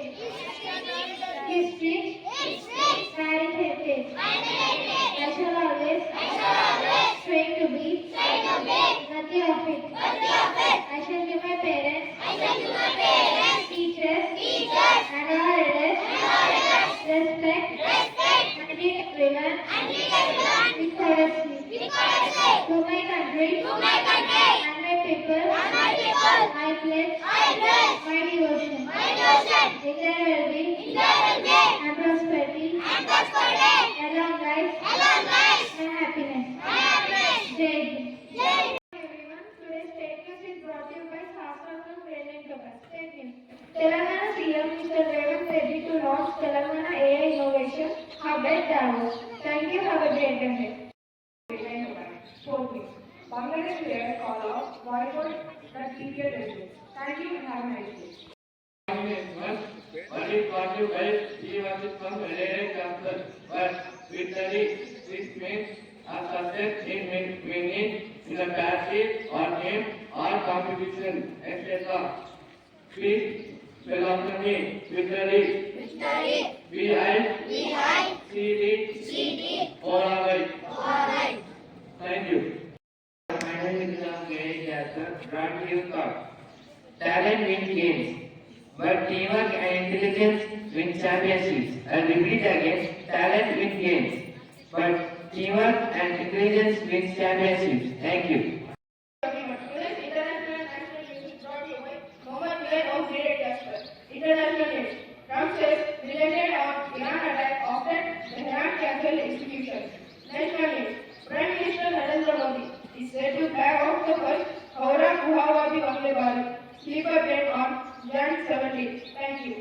History, and heritage. I shall always strive to be worthy of it. I shall give my parents, teachers, and all elders respect and treat everyone with courtesy. To my country and my people, I pledge my devotion. In their well-being and prosperity, along life and happiness. Jai Hind. Everyone, today's state news is brought to you by Sastra Training Class. State news. Telangana CM Mr. Revanth Reddy to launch Telangana AI Innovation Hub at Davos. Thank you. Have a great day. Sport news. Bangladesh player call out boycott the cricket review. Thank you and have a nice day. Only possible he was from related transfer, but victory this means a success in winning in the passive or game or competition, etc. Peace, philosophy, victory, CD, alright. Thank you. My name is Gary Jackson, brought to you from Talent wins games. But teamwork and intelligence win championships. I repeat again, talent wins games. But teamwork and intelligence win championships. Thank you. International news. Trump says related on Iran attack after the Iran cancelled execution. National news. Prime Minister Narendra Modi is said to fly off the first Howrah Guwahati Vande Bharat sleeper train on Jan 17. Thank you.